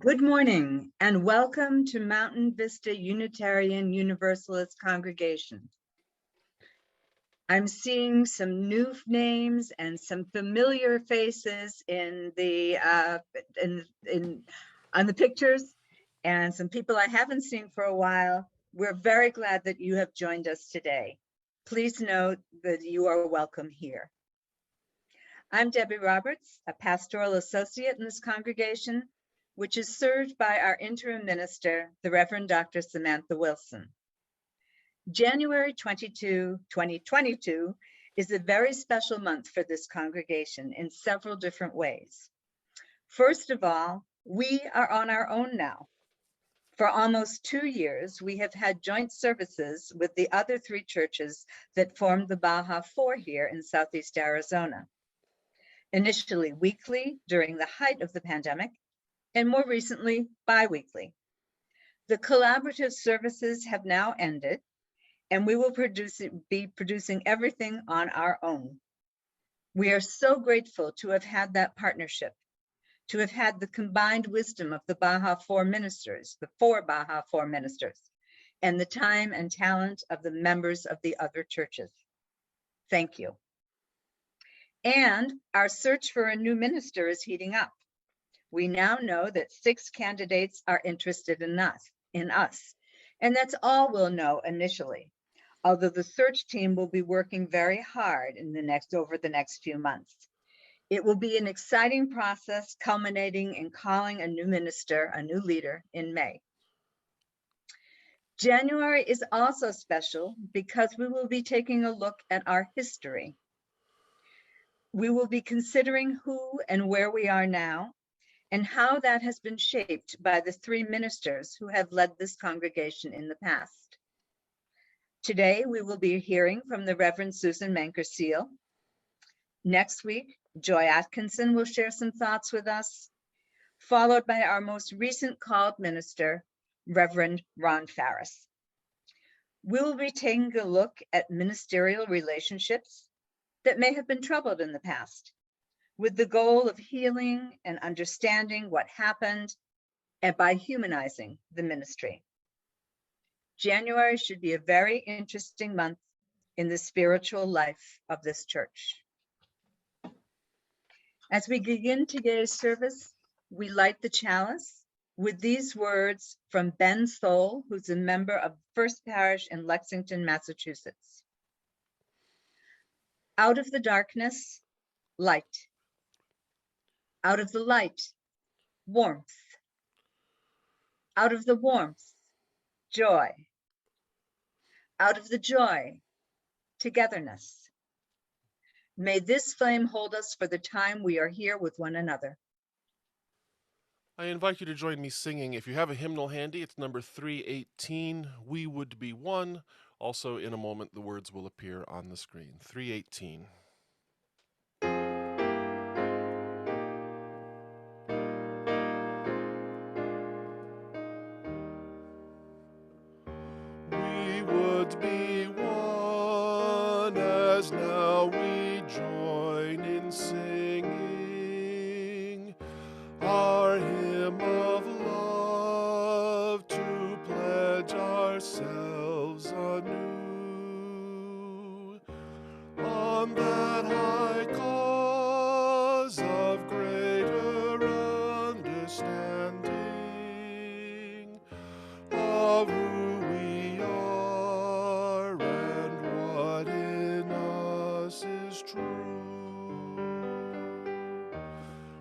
Good morning and welcome to Mountain Vista Unitarian Universalist Congregation. I'm seeing some new names and some familiar faces on the pictures, and some people I haven't seen for a while. We're very glad that you have joined us today. Please note that you are welcome here. I'm Debbie Roberts, a pastoral associate in this congregation, which is served by our interim minister, the Reverend Dr. Samantha Wilson. January 22, 2022 is a very special month for this congregation in several different ways. First of all, we are on our own now. For almost 2 years, we have had joint services with the other 3 churches that formed the Baja 4 here in Southeast Arizona. Initially weekly during the height of the pandemic, and more recently, bi-weekly. The collaborative services have now ended, and we will be producing everything on our own. We are so grateful to have had that partnership, to have had the combined wisdom of the Baja 4 ministers, the 4 Baja 4 ministers, and the time and talent of the members of the other churches. Thank you. And our search for a new minister is heating up. We now know that 6 candidates are interested in us, and that's all we'll know initially, although the search team will be working very hard over the next few months. It will be an exciting process culminating in calling a new minister, a new leader in May. January is also special because we will be taking a look at our history. We will be considering who and where we are now, and how that has been shaped by the 3 ministers who have led this congregation in the past. Today, we will be hearing from the Reverend Susan Mancusil. Next week, Joy Atkinson will share some thoughts with us, followed by our most recent called minister, Reverend Ron Farris. We will be taking a look at ministerial relationships that may have been troubled in the past, with the goal of healing and understanding what happened, and by humanizing the ministry. January should be a very interesting month in the spiritual life of this church. As we begin today's service, we light the chalice with these words from Ben Soul, who's a member of First Parish in Lexington, Massachusetts. Out of the darkness, light. Out of the light, warmth. Out of the warmth, joy. Out of the joy, togetherness. May this flame hold us for the time we are here with one another. I invite you to join me singing. If you have a hymnal handy, it's number 318, We Would Be One. Also, in a moment, the words will appear on the screen. 318. We would be one as now we join in singing our hymn of love to pledge ourselves anew on that high cause of greater understanding of who we are and what in us is true.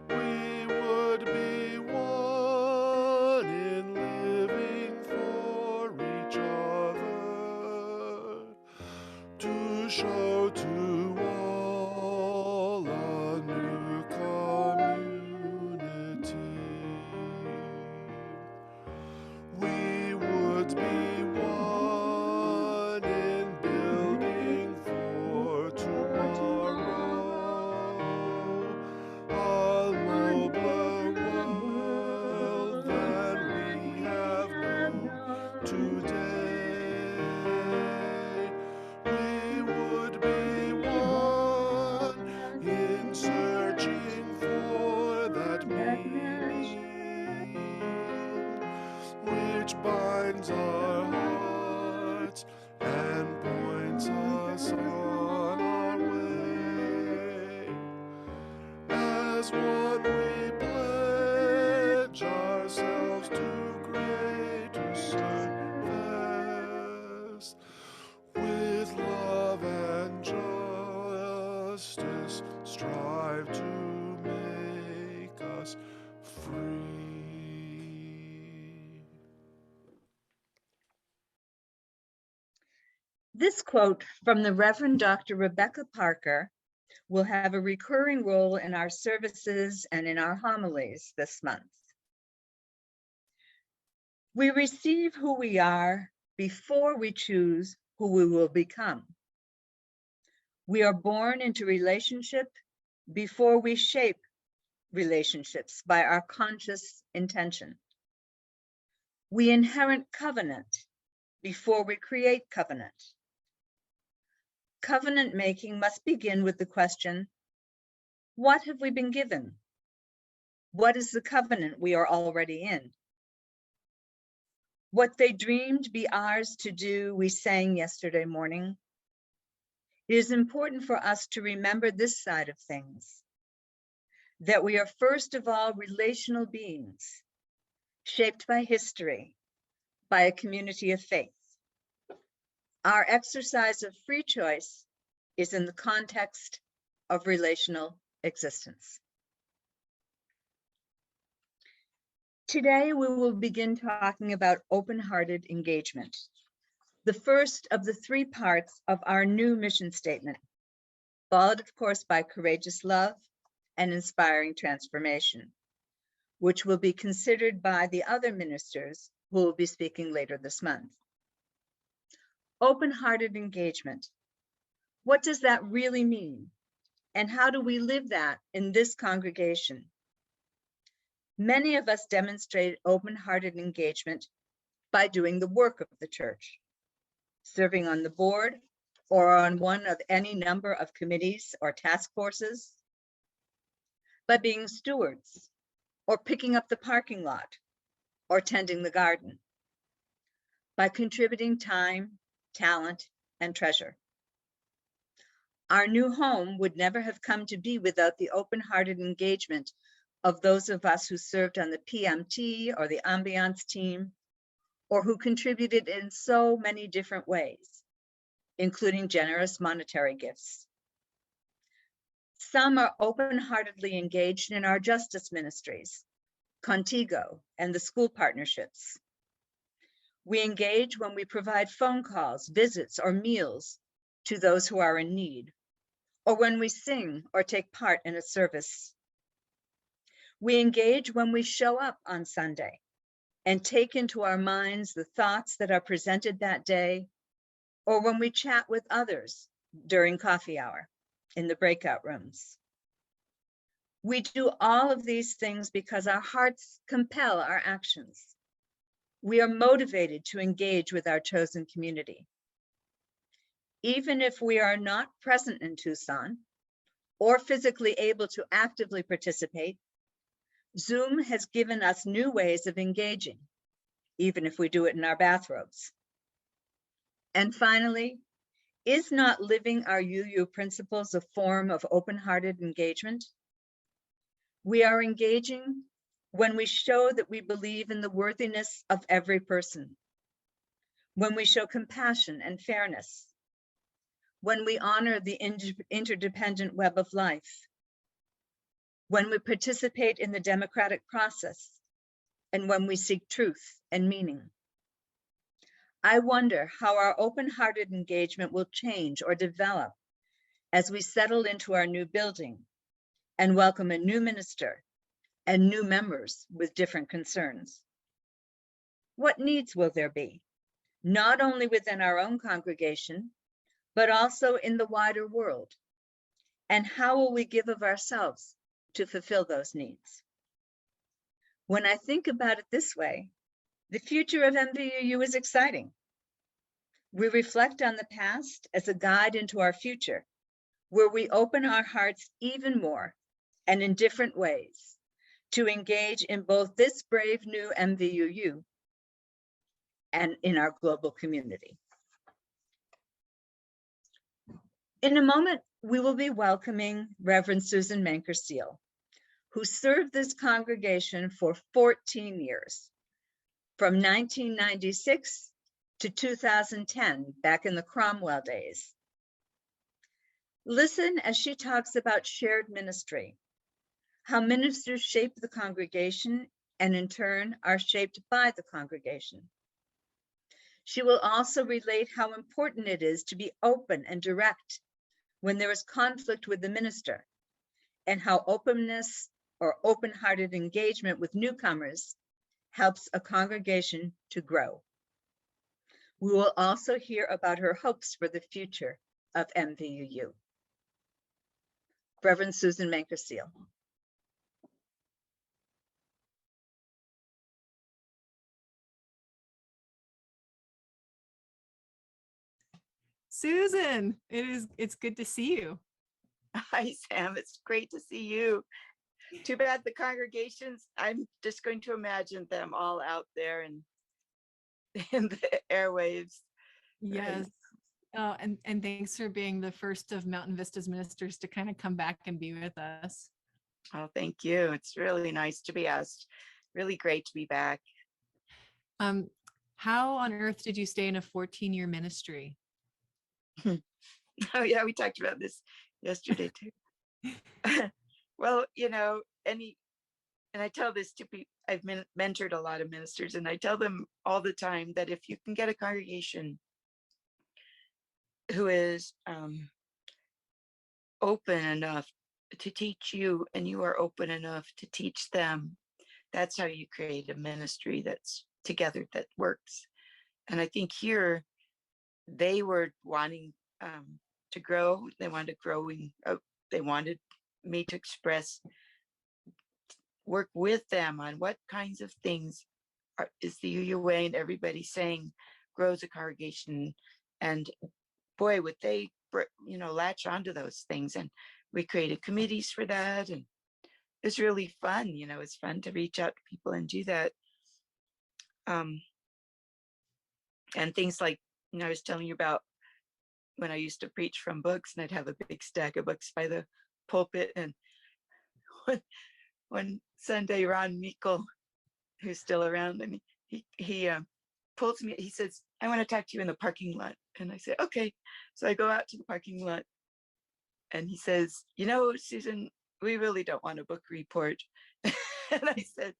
We would be one in living for each other, to show to all a new community. We would be one in building for tomorrow, a nobler world than we have known today. We would be which binds our hearts and points us on our way. As one we pledge ourselves to greater service, with love and justice strive to make us free. This quote from the Reverend Dr. Rebecca Parker will have a recurring role in our services and in our homilies this month. We receive who we are before we choose who we will become. We are born into relationship before we shape relationships by our conscious intention. We inherit covenant before we create covenant. Covenant making must begin with the question, what have we been given? What is the covenant we are already in? What they dreamed be ours to do, we sang yesterday morning. It is important for us to remember this side of things, that we are first of all relational beings, shaped by history, by a community of faith. Our exercise of free choice is in the context of relational existence. Today, we will begin talking about open-hearted engagement, the first of the three parts of our new mission statement, followed, of course, by courageous love and inspiring transformation, which will be considered by the other ministers who will be speaking later this month. Open-hearted engagement. What does that really mean? And how do we live that in this congregation? Many of us demonstrate open-hearted engagement by doing the work of the church, serving on the board or on one of any number of committees or task forces, by being stewards or picking up the parking lot or tending the garden, by contributing time, talent, and treasure. Our new home would never have come to be without the open-hearted engagement of those of us who served on the PMT or the ambiance team, or who contributed in so many different ways, including generous monetary gifts. Some are open-heartedly engaged in our justice ministries, Contigo, and the school partnerships. We engage when we provide phone calls, visits, or meals to those who are in need, or when we sing or take part in a service. We engage when we show up on Sunday and take into our minds the thoughts that are presented that day, or when we chat with others during coffee hour in the breakout rooms. We do all of these things because our hearts compel our actions. We are motivated to engage with our chosen community. Even if we are not present in Tucson or physically able to actively participate, Zoom has given us new ways of engaging, even if we do it in our bathrobes. And finally, is not living our UU principles a form of open-hearted engagement? We are engaging when we show that we believe in the worthiness of every person, when we show compassion and fairness, when we honor the interdependent web of life, when we participate in the democratic process, and when we seek truth and meaning. I wonder how our open-hearted engagement will change or develop as we settle into our new building and welcome a new minister and new members with different concerns. What needs will there be, not only within our own congregation, but also in the wider world? And how will we give of ourselves to fulfill those needs? When I think about it this way, the future of MVUU is exciting. We reflect on the past as a guide into our future, where we open our hearts even more and in different ways to engage in both this brave new MVUU and in our global community. In a moment, we will be welcoming Reverend Susan Mancusil, who served this congregation for 14 years, from 1996 to 2010, back in the Cromwell days. Listen as she talks about shared ministry, how ministers shape the congregation and in turn are shaped by the congregation. She will also relate how important it is to be open and direct when there is conflict with the minister, and how openness or open-hearted engagement with newcomers helps a congregation to grow. We will also hear about her hopes for the future of MVUU. Reverend Susan Mancusil. Susan, it's good to see you. Hi, Sam. It's great to see you. Too bad the congregations, I'm just going to imagine them all out there and in the airwaves. Yes. And thanks for being the first of Mountain Vista's ministers to kind of come back and be with us. Oh, thank you. It's really nice to be asked. Really great to be back. How on earth did you stay in a 14-year ministry? Oh, yeah, we talked about this yesterday too. Well, and I tell this to people, I've mentored a lot of ministers, and I tell them all the time that if you can get a congregation who is open enough to teach you, and you are open enough to teach them, that's how you create a ministry that's together, that works. And I think here they were wanting to grow. They wanted growing. They wanted me to work with them on what kinds of things is the UU way, and everybody saying grows a congregation. And boy, would they, latch onto those things. And we created committees for that, and it's really fun. It's fun to reach out to people and do that. And things like, I was telling you about when I used to preach from books, and I'd have a big stack of books by the pulpit. And one Sunday, Ron Meikle, who's still around, he pulls me, he says, "I want to talk to you in the parking lot." And I say, "Okay." So I go out to the parking lot, and he says, "Susan, we really don't want a book report." And I said,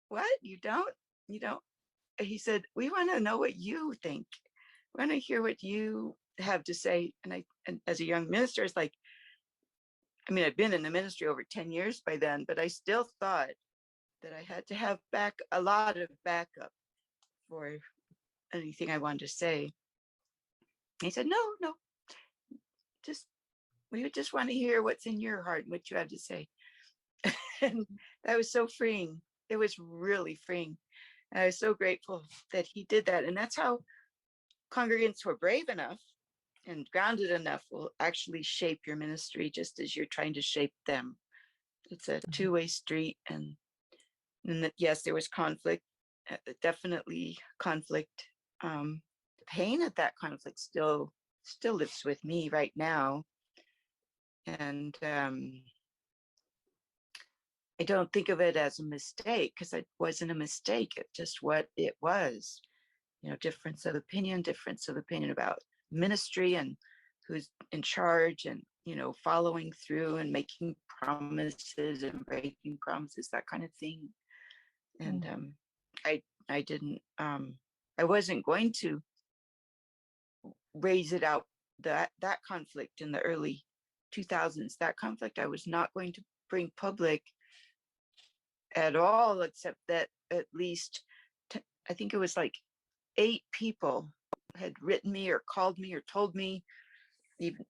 "What? You don't? You don't?" He said, "We want to know what you think. We want to hear what you have to say." And as a young minister, it's like, I've been in the ministry over 10 years by then, but I still thought that I had to have a lot of backup for anything I wanted to say. He said, no, we just want to hear what's in your heart and what you have to say. And that was so freeing. It was really freeing. And I was so grateful that he did that. And that's how congregants who are brave enough and grounded enough will actually shape your ministry just as you're trying to shape them. It's a two-way street. And yes, there was conflict, definitely conflict. The pain of that conflict still lives with me right now. And I don't think of it as a mistake, because it wasn't a mistake. It's just what it was. Difference of opinion about ministry and who's in charge, and following through and making promises and breaking promises, that kind of thing. And I didn't I wasn't going to raise it out, that conflict in the early 2000s. That conflict I was not going to bring public at all, except that at least I think it was like 8 people had written me or called me or told me, even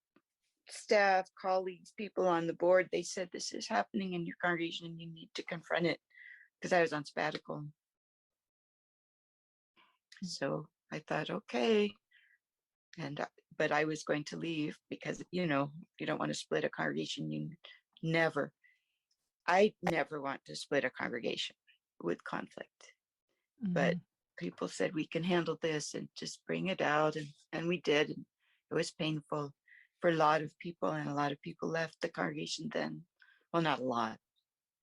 staff, colleagues, people on the board. They said, "This is happening in your congregation and you need to confront it," because I was on sabbatical. So I thought, okay. But I was going to leave because, you don't want to split a congregation. I never want to split a congregation with conflict. Mm-hmm. But people said, we can handle this and just bring it out. And we did. And it was painful for a lot of people, and a lot of people left the congregation then. Well, not a lot,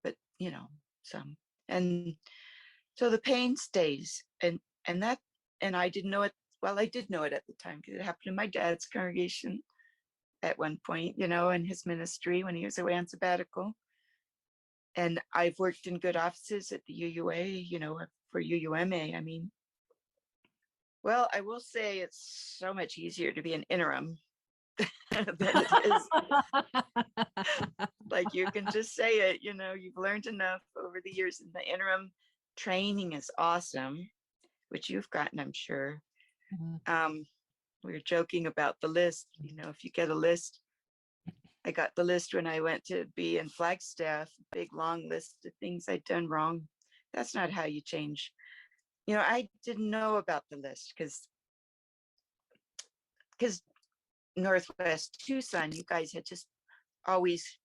but some. And so the pain stays, and that, and I didn't know it. Well, I did know it at the time because it happened in my dad's congregation at one point, in his ministry when he was away on sabbatical. And I've worked in good offices at the UUA, for UUMA. I mean, well, I will say it's so much easier to be an interim than it is. Like, you can just say it, you've learned enough over the years, and the interim training is awesome, which you've gotten, I'm sure. Mhm. We were joking about the list, if you get a list. I got the list when I went to be in Flagstaff, big long list of things I'd done wrong. That's not how you change. I didn't know about the list because Northwest Tucson, you guys had just always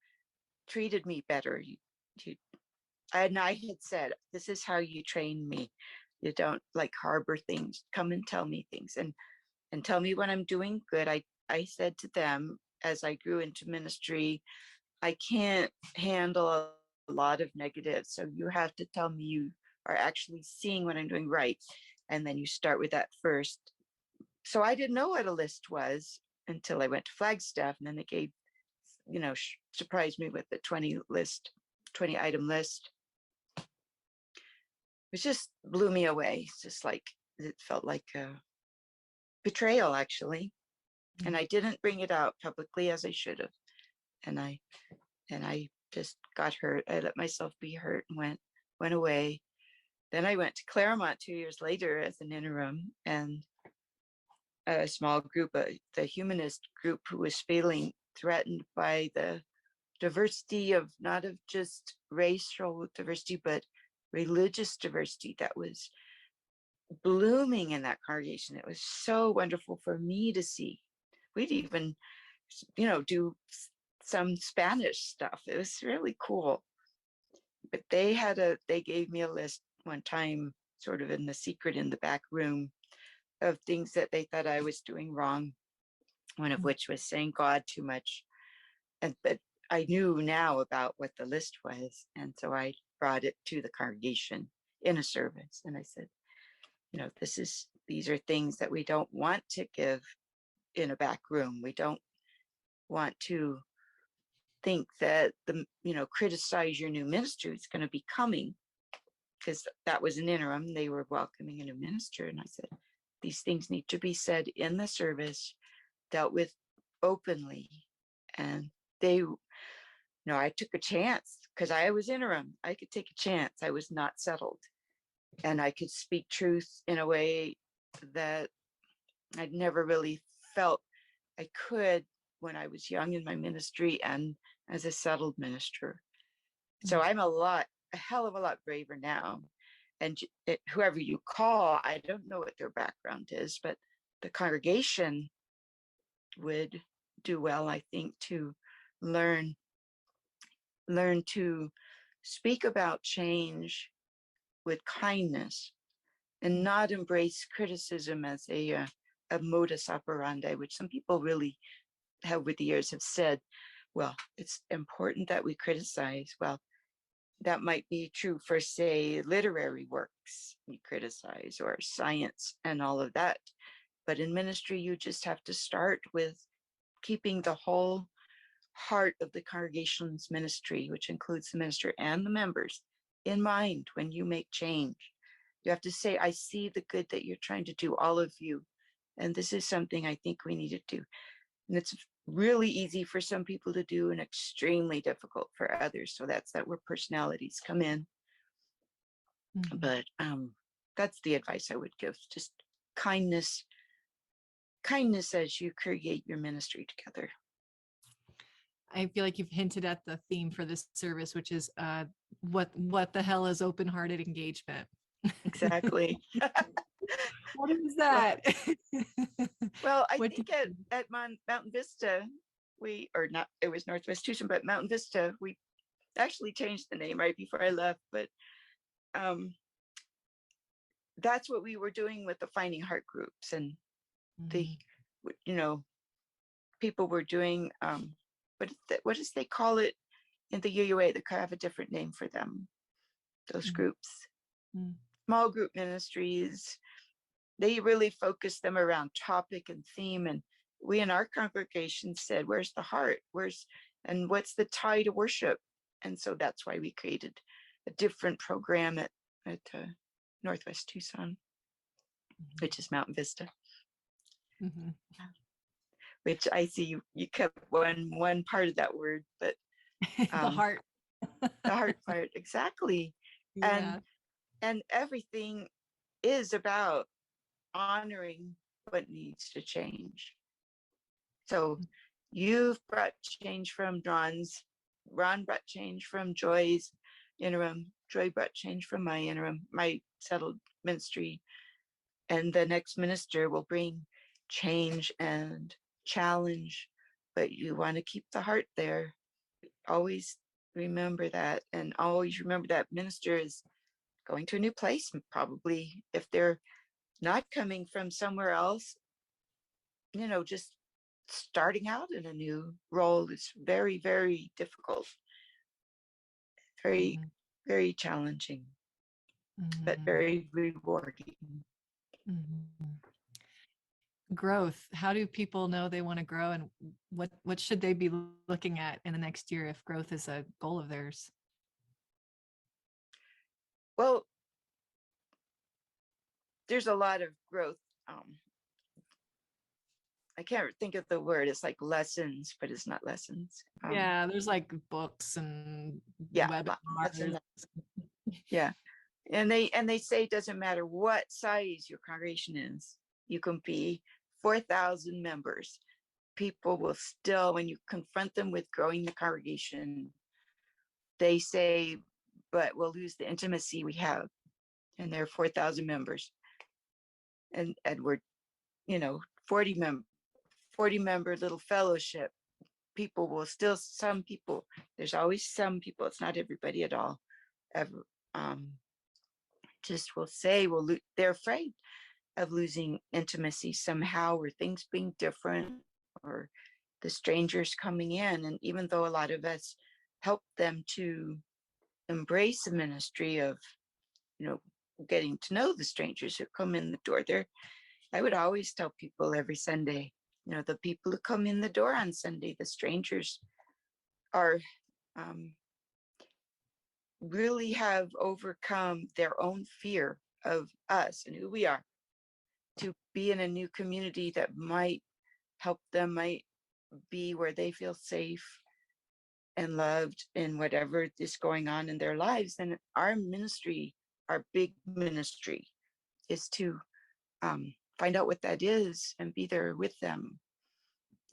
treated me better. And I had said, this is how you train me. You don't like harbor things. Come and tell me things and tell me when I'm doing good. I said to them as I grew into ministry, I can't handle a lot of negatives. So you have to tell me you are actually seeing what I'm doing right. And then you start with that first. So I didn't know what a list was until I went to Flagstaff, and then they gave, surprised me with the 20 item list. It just blew me away. It's just like, it felt like a betrayal, actually. And I didn't bring it out publicly as I should have. And I just got hurt. I let myself be hurt and went away. Then I went to Claremont 2 years later as an interim, and a small group, the humanist group, who was feeling threatened by the diversity of not of just racial diversity, but religious diversity that was blooming in that congregation. It was so wonderful for me to see. We'd even, do some Spanish stuff. It was really cool. But they gave me a list one time, sort of in the secret in the back room, of things that they thought I was doing wrong. One of which was saying God too much. But I knew now about what the list was. And so I brought it to the congregation in a service. And I said, these are things that we don't want to give in a back room. We don't want to think that criticize your new minister is going to be coming, because that was an interim. They were welcoming a new minister. And I said, these things need to be said in the service, dealt with openly. And I took a chance because I was interim. I could take a chance. I was not settled. And I could speak truth in a way that I'd never really felt I could when I was young in my ministry and as a settled minister. So I'm a hell of a lot braver now. And whoever you call, I don't know what their background is, but the congregation would do well, I think, to learn to speak about change with kindness and not embrace criticism as a modus operandi, which some people really have with the years have said, well, it's important that we criticize. Well, that might be true for, say, literary works you criticize, or science and all of that. But in ministry, you just have to start with keeping the whole heart of the congregation's ministry, which includes the minister and the members, in mind when you make change. You have to say, I see the good that you're trying to do, all of you. And this is something I think we need to do. And it's really easy for some people to do and extremely difficult for others. So that's where personalities come in. Mhm. But that's the advice I would give. Just kindness as you create your ministry together. I feel like you've hinted at the theme for this service, which is what the hell is open-hearted engagement? Exactly. What is that? Well, I What think do- at Mountain Vista, it was Northwest Tucson, but Mountain Vista, we actually changed the name right before I left. But that's what we were doing with the Finding Heart groups, and the, you know, people were doing, what does they call it in the UUA? They have a different name for them, those groups. Small group ministries. They really focused them around topic and theme. And we in our congregation said, where's the heart? And what's the tie to worship? And so that's why we created a different program at Northwest Tucson, which is Mountain Vista. Which I see you kept one part of that word, but The heart. the heart part, exactly. Yeah. And everything is about honoring what needs to change. So you've brought change from Ron brought change from Joy's interim, Joy brought change from my interim, my settled ministry, and the next minister will bring change and challenge, but you want to keep the heart there. Always remember that, and always remember that minister is going to a new place, probably if they're not coming from somewhere else, you know, just starting out in a new role is very, very difficult, very, very challenging, but very rewarding. Growth. How do people know they want to grow, and what should they be looking at in the next year if growth is a goal of theirs? Well, there's a lot of growth. I can't think of the word. It's like lessons, but it's not lessons. Yeah, there's like books and Lessons. webinars. Yeah. And they say it doesn't matter what size your congregation is. You can be 4,000 members. People will still, when you confront them with growing the congregation, they say, but we'll lose the intimacy we have. And there are 4,000 members. And we're, 40 member little fellowship. People will still, some people, there's always some people, it's not everybody at all, ever, just will say, they're afraid of losing intimacy somehow, or things being different, or the strangers coming in. And even though a lot of us help them to embrace the ministry of, getting to know the strangers who come in the door there, I would always tell people every Sunday, the people who come in the door on Sunday, the strangers are really have overcome their own fear of us and who we are, to be in a new community that might help them, might be where they feel safe and loved in whatever is going on in their lives. And our ministry, our big ministry, is to find out what that is and be there with them.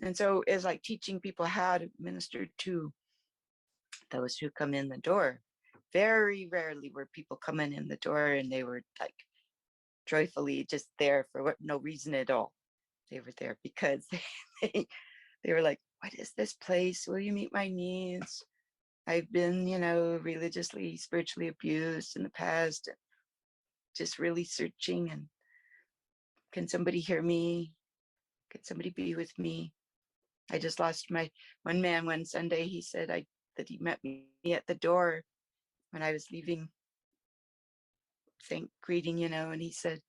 And so it's like teaching people how to minister to those who come in the door. Very rarely were people coming in the door and they were like joyfully just there for no reason at all. They were there because they were like, what is this place? Will you meet my needs? I've been, religiously, spiritually abused in the past, and just really searching. And can somebody hear me? Can somebody be with me? I just lost one man one Sunday. He said that he met me at the door when I was leaving, greeting, and he said,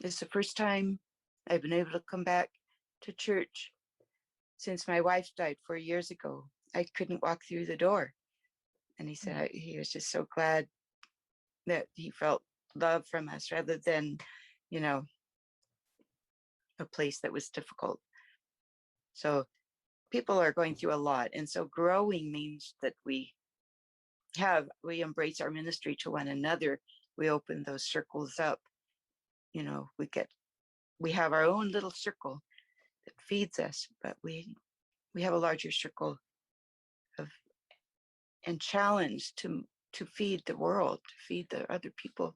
"This is the first time I've been able to come back to church since my wife died 4 years ago. I couldn't walk through the door." And he said he was just so glad that he felt love from us rather than, a place that was difficult. So people are going through a lot. And so growing means that we embrace our ministry to one another. We open those circles up. We have our own little circle that feeds us, but we have a larger circle and challenge to feed the world, to feed the other people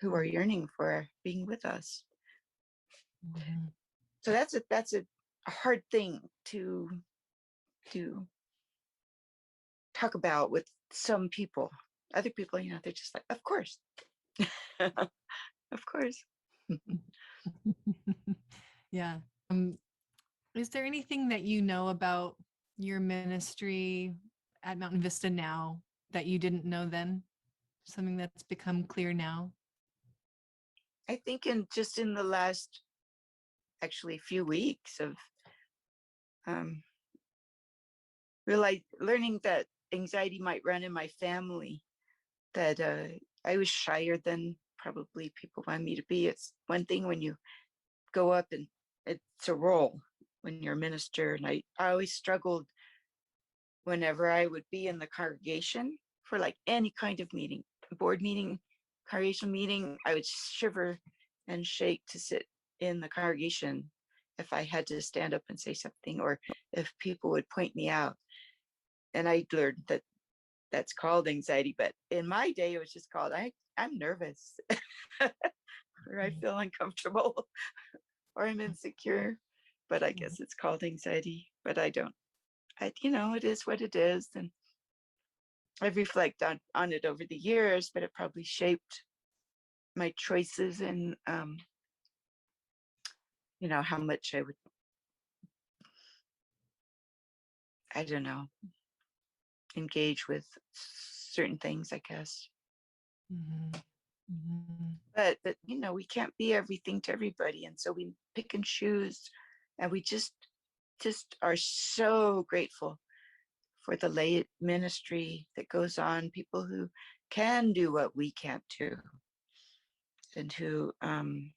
who are yearning for being with us. So that's a hard thing to talk about with some people. Other people, they're just like, of course. of course. Yeah. Is there anything that you know about your ministry at Mountain Vista now that you didn't know then? Something that's become clear now? I think in the last actually few weeks of um, learning that anxiety might run in my family, that I was shyer than probably people want me to be. It's one thing when you go up and it's a role when you're a minister. And I always struggled whenever I would be in the congregation for like any kind of meeting, board meeting, congregation meeting, I would shiver and shake to sit in the congregation if I had to stand up and say something, or if people would point me out. And I learned that that's called anxiety, but in my day it was just called I'm nervous or I feel uncomfortable or I'm insecure. But I guess it's called anxiety, but I don't. It is what it is. And I've reflected on it over the years, but it probably shaped my choices and how much I don't know, engage with certain things, I guess. Mhm. Mhm. But we can't be everything to everybody, and so we pick and choose, and we just are so grateful for the lay ministry that goes on, people who can do what we can't do, and who honor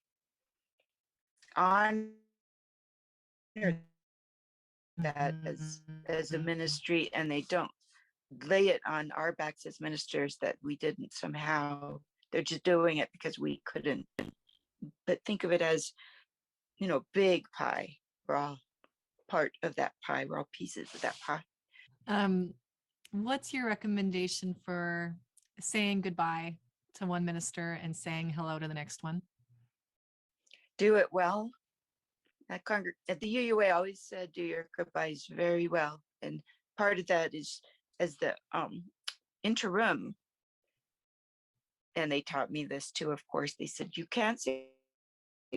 that as a ministry, and they don't lay it on our backs as ministers that we didn't somehow. They're just doing it because we couldn't. But think of it as, big pie. We're all part of that pie. We're all pieces of that pie. Um, what's your recommendation for saying goodbye to one minister and saying hello to the next one? Do it well. At the UUA always said, do your goodbyes very well. And part of that is as the interim, and they taught me this too, of course, they said, you can't say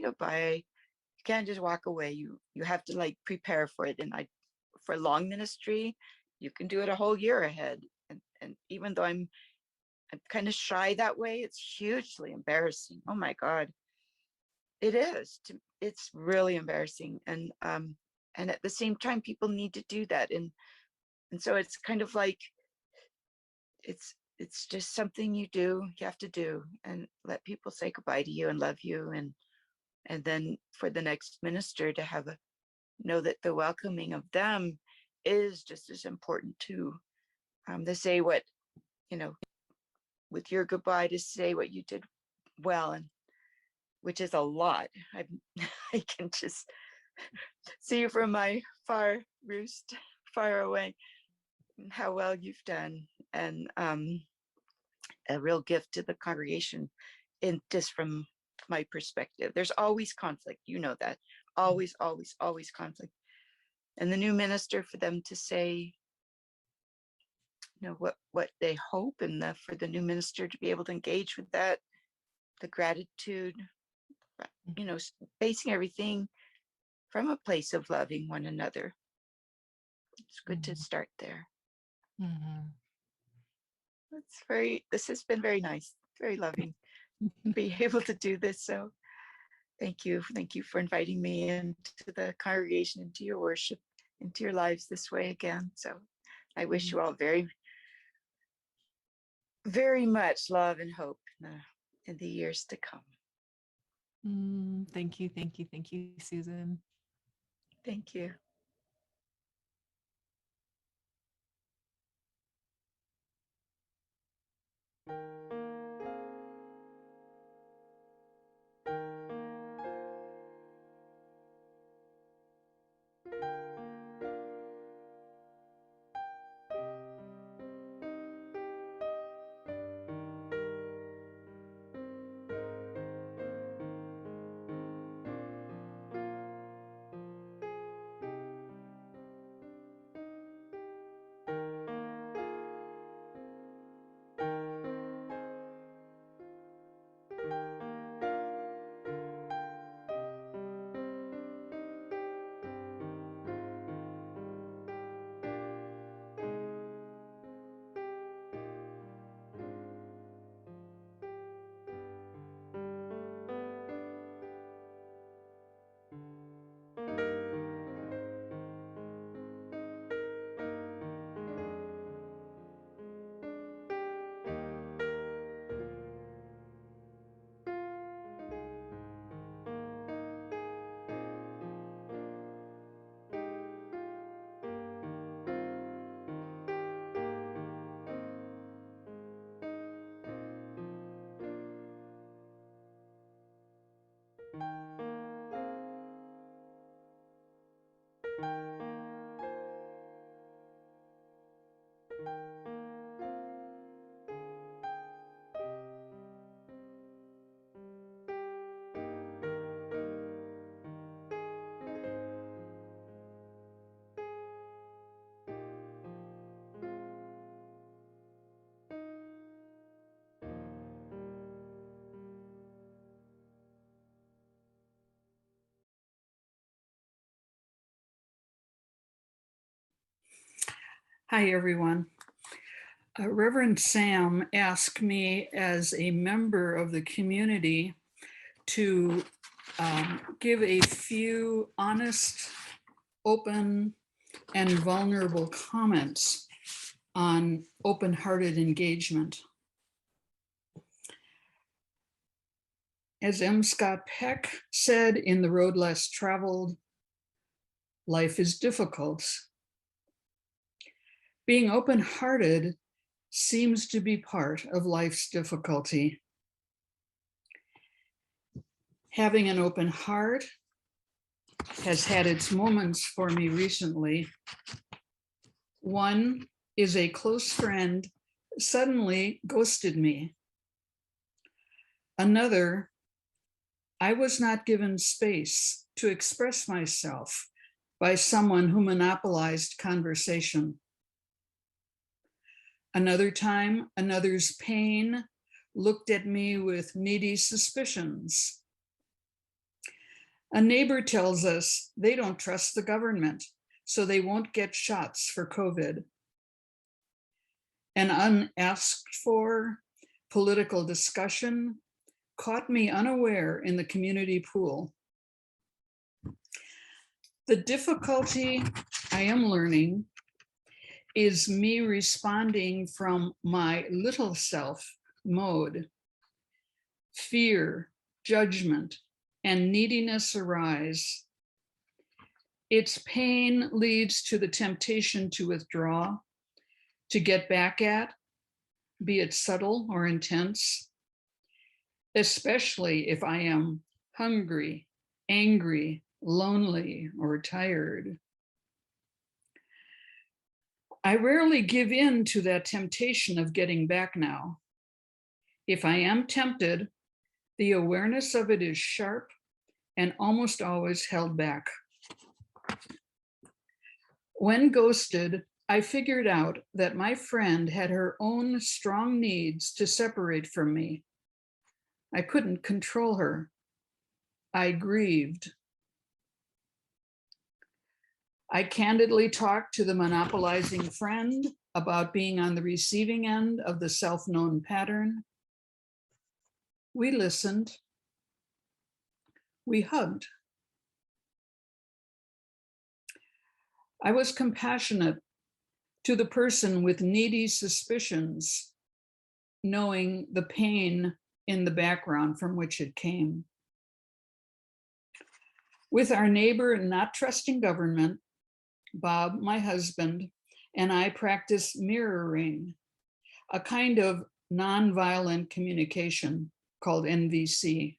goodbye. You can't just walk away. You have to like prepare for it. And for long ministry, you can do it a whole year ahead. And even though I'm kind of shy that way, it's hugely embarrassing. Oh my God. It is. It's really embarrassing. And at the same time, people need to do that. And so it's kind of like it's just something you have to do, and let people say goodbye to you and love you, and then for the next minister to know that the welcoming of them is just as important too. To say what, with your goodbye, to say what you did well, and which is a lot. I can just see you from my far roost, far away, how well you've done, and a real gift to the congregation. In just from my perspective, there's always conflict. You know that, always, always, always conflict. And the new minister, for them to say, what they hope, and for the new minister to be able to engage with that, the gratitude, basing everything from a place of loving one another. It's good to start there. Mhm. This has been very nice, very loving to be able to do this. So thank you for inviting me into the congregation, into your worship, into your lives this way again. So I wish you all very, very much love and hope in the years to come. Thank you, thank you, thank you, Susan. Thank you. Hi, everyone. Reverend Sam asked me as a member of the community to give a few honest, open, and vulnerable comments on open-hearted engagement. As M. Scott Peck said in The Road Less Traveled, life is difficult. Being open-hearted seems to be part of life's difficulty. Having an open heart has had its moments for me recently. One is a close friend suddenly ghosted me. Another, I was not given space to express myself by someone who monopolized conversation. Another time, another's pain looked at me with needy suspicions. A neighbor tells us they don't trust the government, so they won't get shots for COVID. An unasked for political discussion caught me unaware in the community pool. The difficulty I am learning is me responding from my little self mode. Fear, judgment, and neediness arise. Its pain leads to the temptation to withdraw, to get back at, be it subtle or intense, especially if I am hungry, angry, lonely, or tired. I rarely give in to that temptation of getting back now. If I am tempted, the awareness of it is sharp and almost always held back. When ghosted, I figured out that my friend had her own strong needs to separate from me. I couldn't control her. I grieved. I candidly talked to the monopolizing friend about being on the receiving end of the self-known pattern. We listened. We hugged. I was compassionate to the person with needy suspicions, knowing the pain in the background from which it came. With our neighbor not trusting government, Bob, my husband, and I practice mirroring, a kind of nonviolent communication called NVC.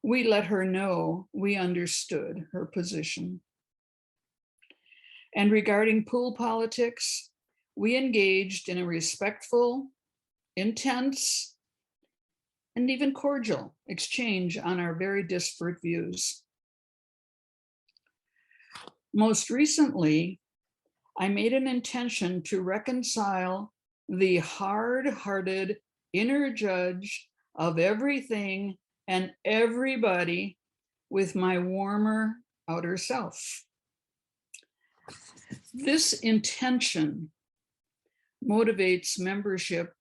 We let her know we understood her position. And regarding pool politics, we engaged in a respectful, intense, and even cordial exchange on our very disparate views. Most recently, I made an intention to reconcile the hard-hearted inner judge of everything and everybody with my warmer outer self. This intention motivates membership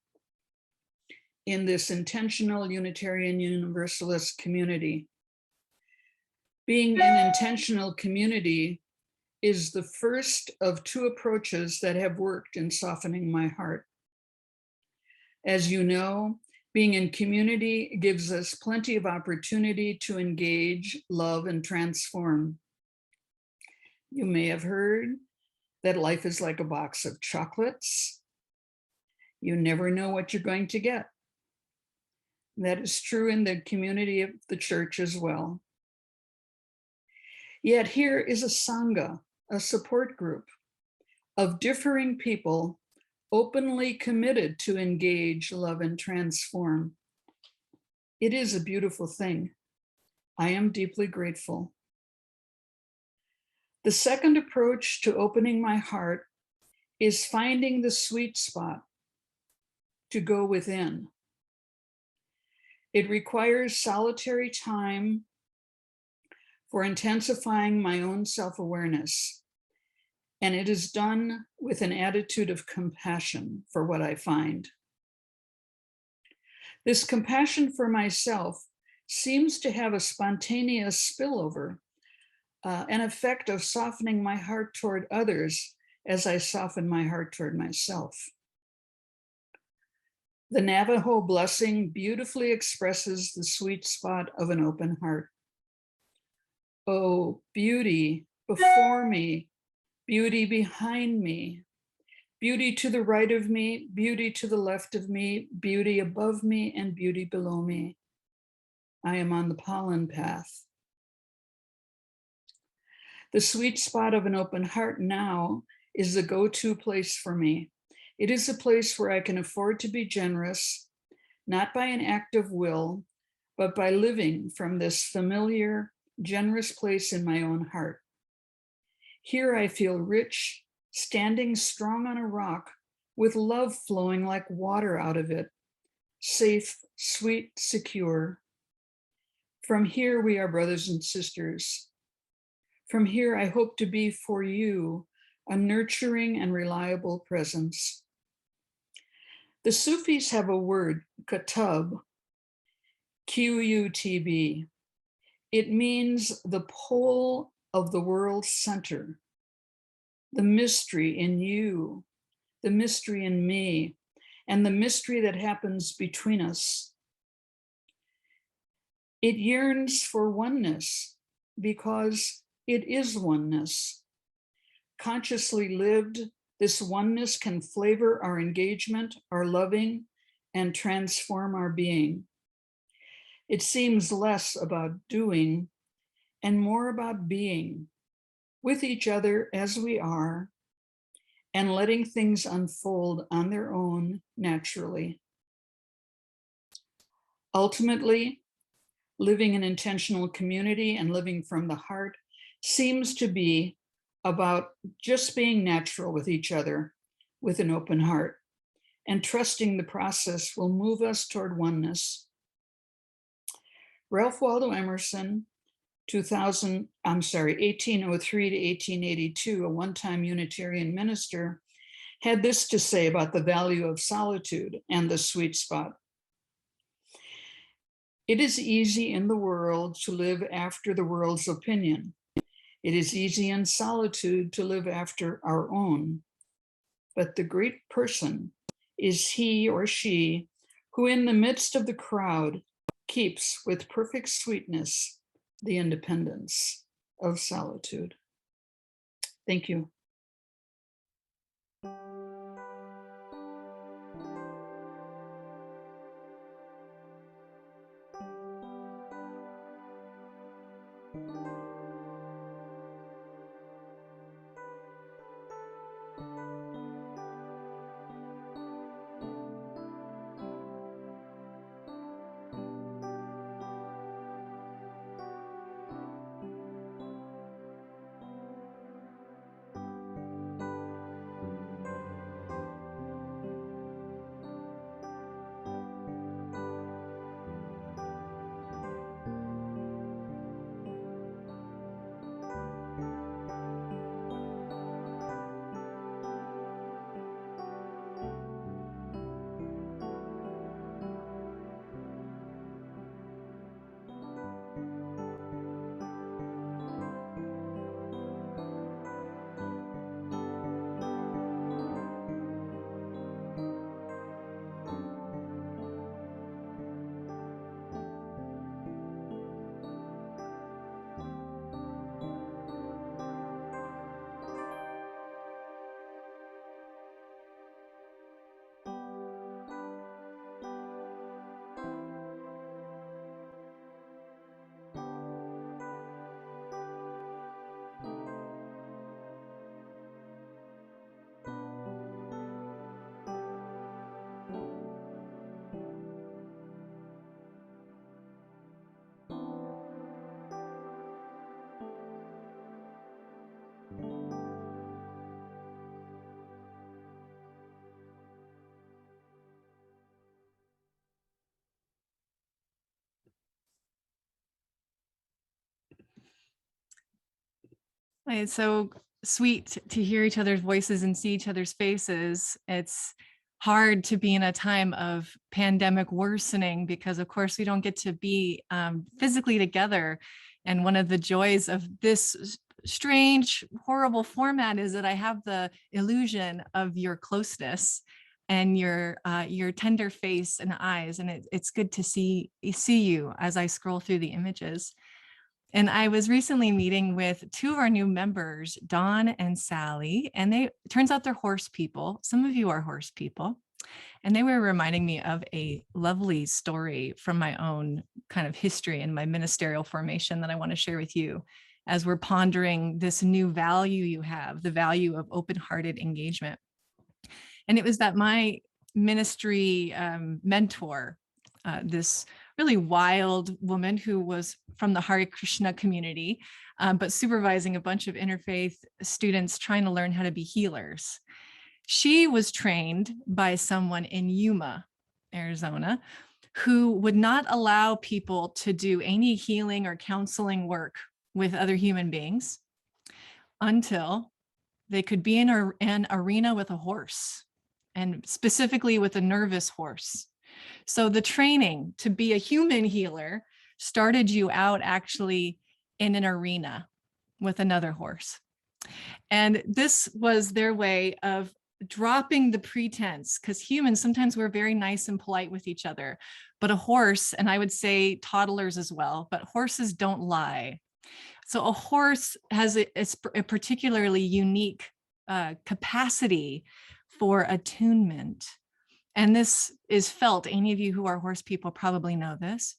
in this intentional Unitarian Universalist community. Being an intentional community is the first of two approaches that have worked in softening my heart. As you know, being in community gives us plenty of opportunity to engage, love, and transform. You may have heard that life is like a box of chocolates. You never know what you're going to get. That is true in the community of the church as well. Yet here is a sangha, a support group of differing people openly committed to engage, love, and transform. It is a beautiful thing. I am deeply grateful. The second approach to opening my heart is finding the sweet spot to go within. It requires solitary time for intensifying my own self-awareness and it is done with an attitude of compassion for what I find. This compassion for myself seems to have a spontaneous spillover, an effect of softening my heart toward others as I soften my heart toward myself. The Navajo blessing beautifully expresses the sweet spot of an open heart. Oh, beauty before me, beauty behind me, beauty to the right of me, beauty to the left of me, beauty above me, and beauty below me. I am on the pollen path. The sweet spot of an open heart now is the go-to place for me. It is a place where I can afford to be generous, not by an act of will, but by living from this familiar, generous place in my own heart. Here I feel rich, standing strong on a rock, with love flowing like water out of it, safe, sweet, secure. From here we are brothers and sisters. From here I hope to be for you a nurturing and reliable presence. The Sufis have a word, Qutb, Qutb. It means the pole of the world's center, the mystery in you, the mystery in me, and the mystery that happens between us. It yearns for oneness because it is oneness. Consciously lived, this oneness can flavor our engagement, our loving, and transform our being. It seems less about doing and more about being with each other as we are and letting things unfold on their own naturally. Ultimately, living an intentional community and living from the heart seems to be about just being natural with each other with an open heart and trusting the process will move us toward oneness. Ralph Waldo Emerson, 1803 to 1882, a one-time Unitarian minister, had this to say about the value of solitude and the sweet spot. It is easy in the world to live after the world's opinion. It is easy in solitude to live after our own. But the great person is he or she who in the midst of the crowd keeps with perfect sweetness the independence of solitude. Thank you. Right, so sweet to hear each other's voices and see each other's faces. It's hard to be in a time of pandemic worsening because, of course, we don't get to be physically together. And one of the joys of this strange, horrible format is that I have the illusion of your closeness and your tender face and eyes, and it's good to see you as I scroll through the images. And I was recently meeting with two of our new members, Dawn and Sally, and turns out they're horse people. Some of you are horse people. And they were reminding me of a lovely story from my own kind of history and my ministerial formation that I want to share with you as we're pondering this new value you have, the value of open-hearted engagement. And it was that my ministry mentor, this really wild woman who was from the Hare Krishna community, but supervising a bunch of interfaith students trying to learn how to be healers. She was trained by someone in Yuma, Arizona, who would not allow people to do any healing or counseling work with other human beings until they could be in an arena with a horse, and specifically with a nervous horse. So the training to be a human healer started you out actually in an arena with another horse. And this was their way of dropping the pretense, because humans, sometimes we're very nice and polite with each other, but a horse, and I would say toddlers as well, but horses don't lie. So a horse has a particularly unique capacity for attunement. And this is felt, any of you who are horse people probably know this,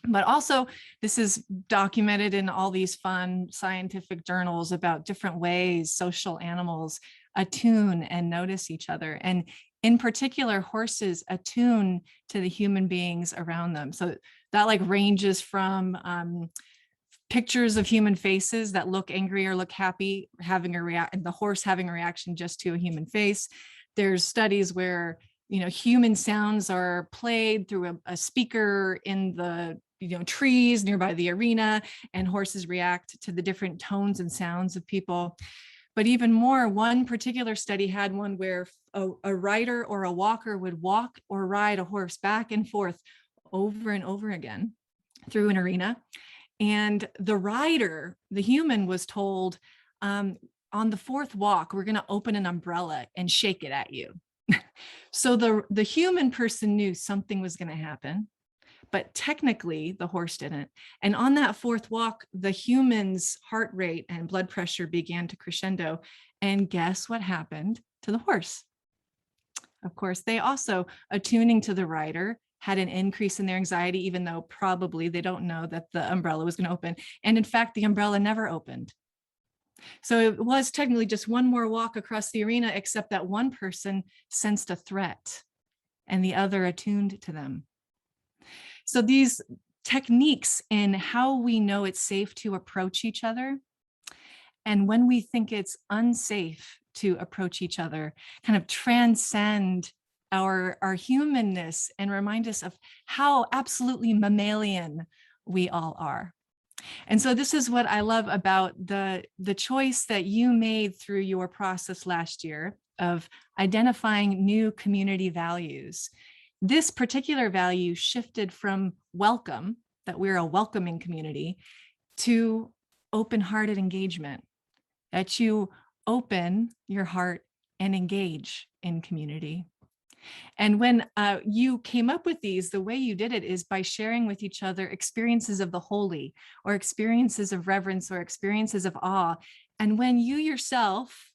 but also this is documented in all these fun scientific journals about different ways social animals attune and notice each other. And in particular, horses attune to the human beings around them. So that like ranges from pictures of human faces that look angry or look happy, the horse having a reaction just to a human face. There's studies where human sounds are played through a speaker in the trees nearby the arena, and horses react to the different tones and sounds of people. But even more, one particular study had one where a rider or a walker would walk or ride a horse back and forth over and over again through an arena. And the rider, the human, was told, on the fourth walk, we're going to open an umbrella and shake it at you. So the human person knew something was going to happen, but technically the horse didn't. And on that fourth walk, the human's heart rate and blood pressure began to crescendo. And guess what happened to the horse? Of course, they also, attuning to the rider, had an increase in their anxiety, even though probably they don't know that the umbrella was going to open. And in fact, the umbrella never opened. So it was technically just one more walk across the arena, except that one person sensed a threat and the other attuned to them. So these techniques in how we know it's safe to approach each other, and when we think it's unsafe to approach each other, kind of transcend our humanness and remind us of how absolutely mammalian we all are. And so this is what I love about the choice that you made through your process last year of identifying new community values. This particular value shifted from welcome, that we're a welcoming community, to open-hearted engagement, that you open your heart and engage in community. And when you came up with these, the way you did it is by sharing with each other experiences of the holy, or experiences of reverence, or experiences of awe. And when you yourself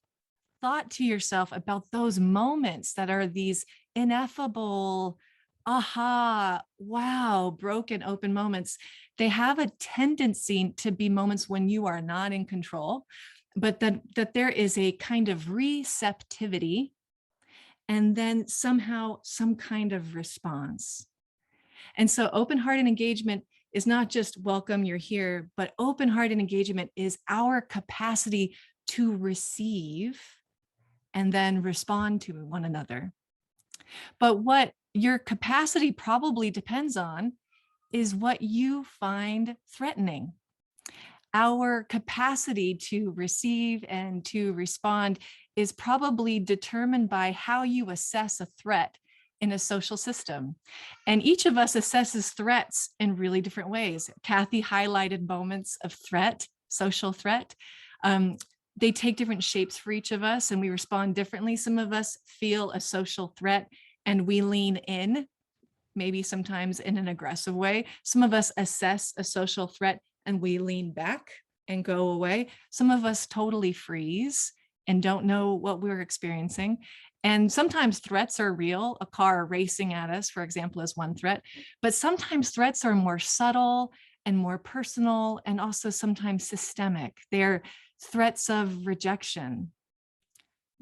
thought to yourself about those moments that are these ineffable, aha, wow, broken open moments, they have a tendency to be moments when you are not in control, but that there is a kind of receptivity, and then somehow some kind of response. And so open-hearted engagement is not just welcome, you're here, but open-hearted engagement is our capacity to receive and then respond to one another. But what your capacity probably depends on is what you find threatening. our capacity to receive and to respond is probably determined by how you assess a threat in a social system. And each of us assesses threats in really different ways. Kathy highlighted moments of threat, social threat. They take different shapes for each of us and we respond differently. Some of us feel a social threat and we lean in, maybe sometimes in an aggressive way. Some of us assess a social threat and we lean back and go away. Some of us totally freeze and don't know what we're experiencing. And sometimes threats are real. A car racing at us, for example, is one threat. But sometimes threats are more subtle and more personal and also sometimes systemic. They're threats of rejection.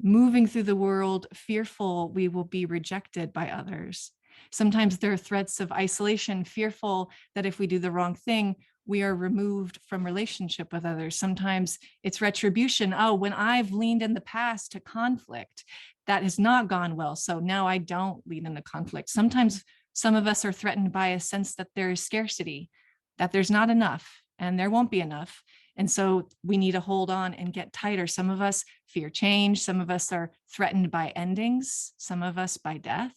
Moving through the world fearful we will be rejected by others. Sometimes there are threats of isolation, fearful that if we do the wrong thing, we are removed from relationship with others. Sometimes it's retribution. Oh, when I've leaned in the past to conflict, that has not gone well. So now I don't lean into conflict. Sometimes some of us are threatened by a sense that there is scarcity, that there's not enough and there won't be enough. And so we need to hold on and get tighter. Some of us fear change. Some of us are threatened by endings. Some of us by death.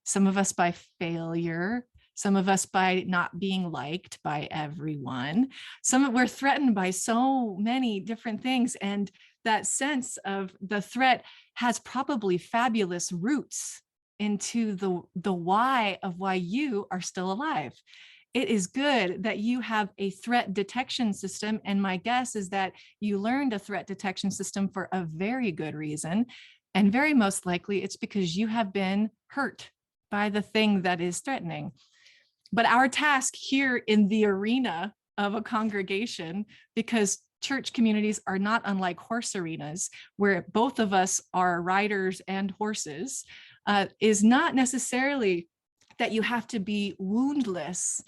Some of us by failure. Some of us by not being liked by everyone. We're threatened by so many different things. And that sense of the threat has probably fabulous roots into the why of why you are still alive. It is good that you have a threat detection system. And my guess is that you learned a threat detection system for a very good reason. And very most likely it's because you have been hurt by the thing that is threatening. But our task here in the arena of a congregation, because church communities are not unlike horse arenas, where both of us are riders and horses, is not necessarily that you have to be woundless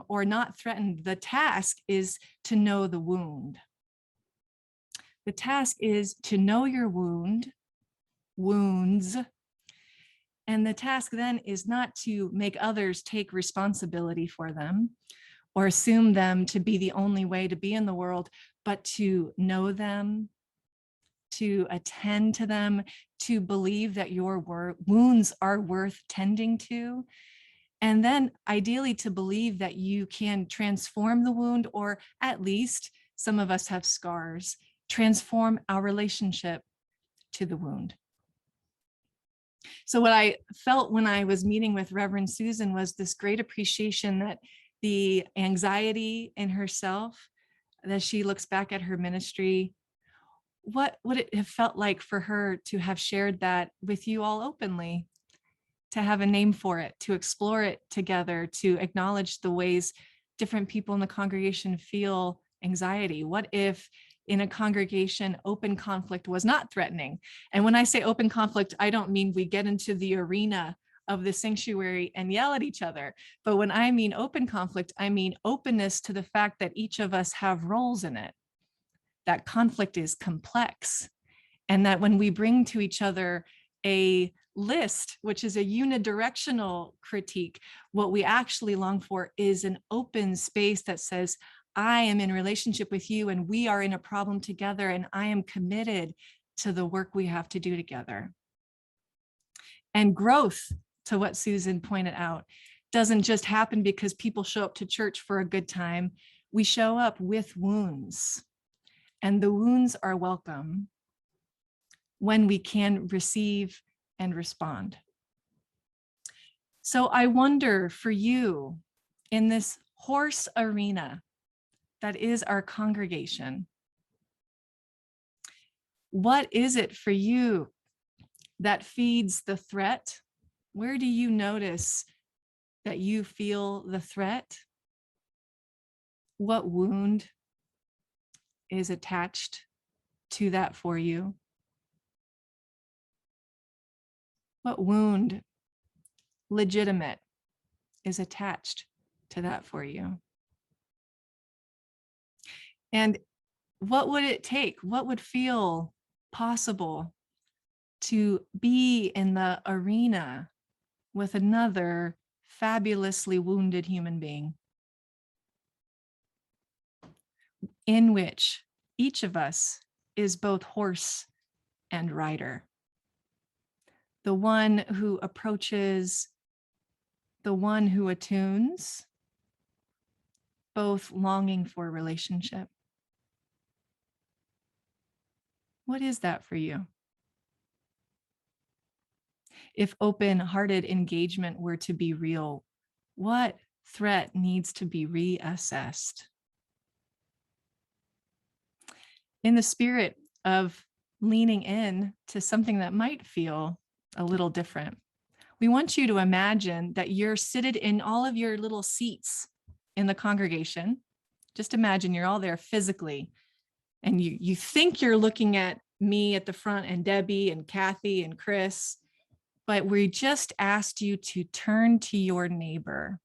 or not threatened. The task is to know the wound. The task is to know your wounds. And the task then is not to make others take responsibility for them or assume them to be the only way to be in the world, but to know them, to attend to them, to believe that your wounds are worth tending to. And then ideally to believe that you can transform the wound, or at least some of us have scars, transform our relationship to the wound. So what I felt when I was meeting with Reverend Susan was this great appreciation that the anxiety in herself, as she looks back at her ministry, what would it have felt like for her to have shared that with you all openly, to have a name for it, to explore it together, to acknowledge the ways different people in the congregation feel anxiety? What if in a congregation, open conflict was not threatening? And when I say open conflict, I don't mean we get into the arena of the sanctuary and yell at each other. But when I mean open conflict, I mean openness to the fact that each of us have roles in it, that conflict is complex, and that when we bring to each other a list, which is a unidirectional critique, what we actually long for is an open space that says, I am in relationship with you and we are in a problem together, and I am committed to the work we have to do together. And growth, to what Susan pointed out, doesn't just happen because people show up to church for a good time. We show up with wounds, and the wounds are welcome when we can receive and respond. So I wonder for you, in this horse arena that is our congregation, what is it for you that feeds the threat? Where do you notice that you feel the threat? What wound is attached to that for you? What wound, legitimate, is attached to that for you? And what would it take? What would feel possible to be in the arena with another fabulously wounded human being? in which each of us is both horse and rider. The one who approaches, the one who attunes, both longing for relationship. What is that for you? If open-hearted engagement were to be real, what threat needs to be reassessed? In the spirit of leaning in to something that might feel a little different, we want you to imagine that you're seated in all of your little seats in the congregation. Just imagine you're all there physically, and you think you're looking at me at the front and Debbie and Kathy and Chris, but we just asked you to turn to your neighbor.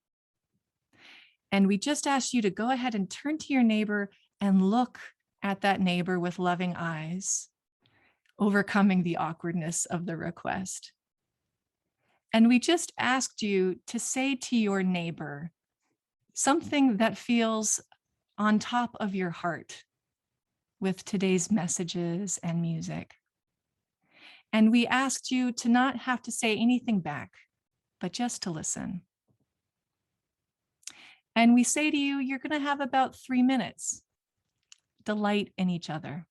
And we just asked you to go ahead and turn to your neighbor and look at that neighbor with loving eyes, overcoming the awkwardness of the request. And we just asked you to say to your neighbor something that feels on top of your heart with today's messages and music. And we asked you to not have to say anything back, but just to listen. And we say to you, you're going to have about 3 minutes. Delight in each other.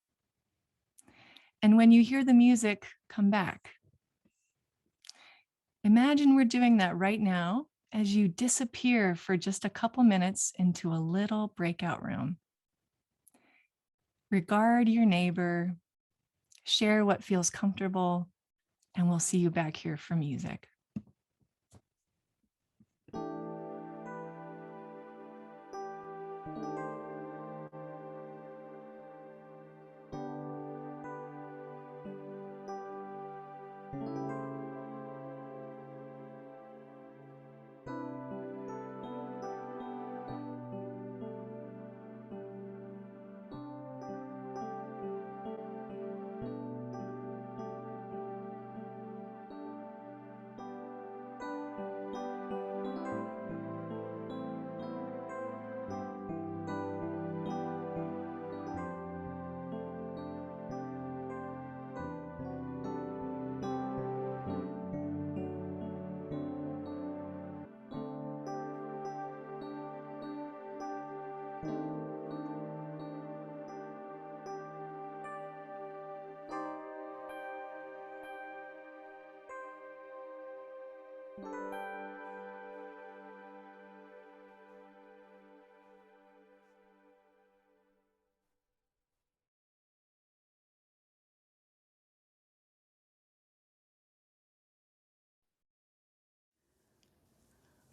And when you hear the music, come back. Imagine we're doing that right now as you disappear for just a couple minutes into a little breakout room. Regard your neighbor, share what feels comfortable, and we'll see you back here for music.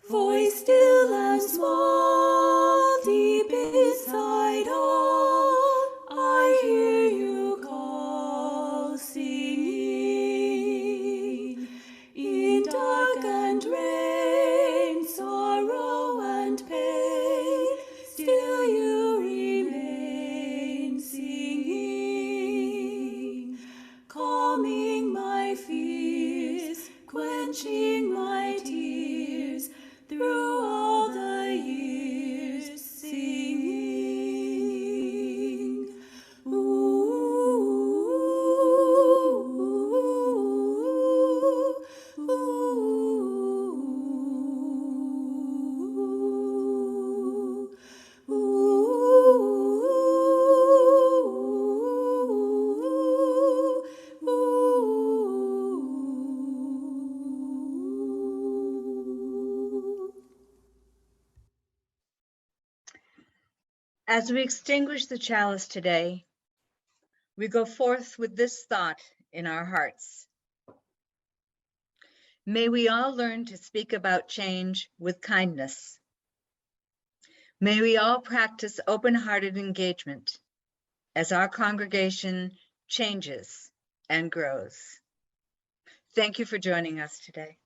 Voice still and small, deep inside all, I hear you call, singing. In dark and rain, sorrow and pain, still you remain, singing. Calming my fears, quenching my tears, through all the years, singing. Ooh, ooh, ooh, As we extinguish the chalice today, we go forth with this thought in our hearts. May we all learn to speak about change with kindness. May we all practice open-hearted engagement as our congregation changes and grows. Thank you for joining us today.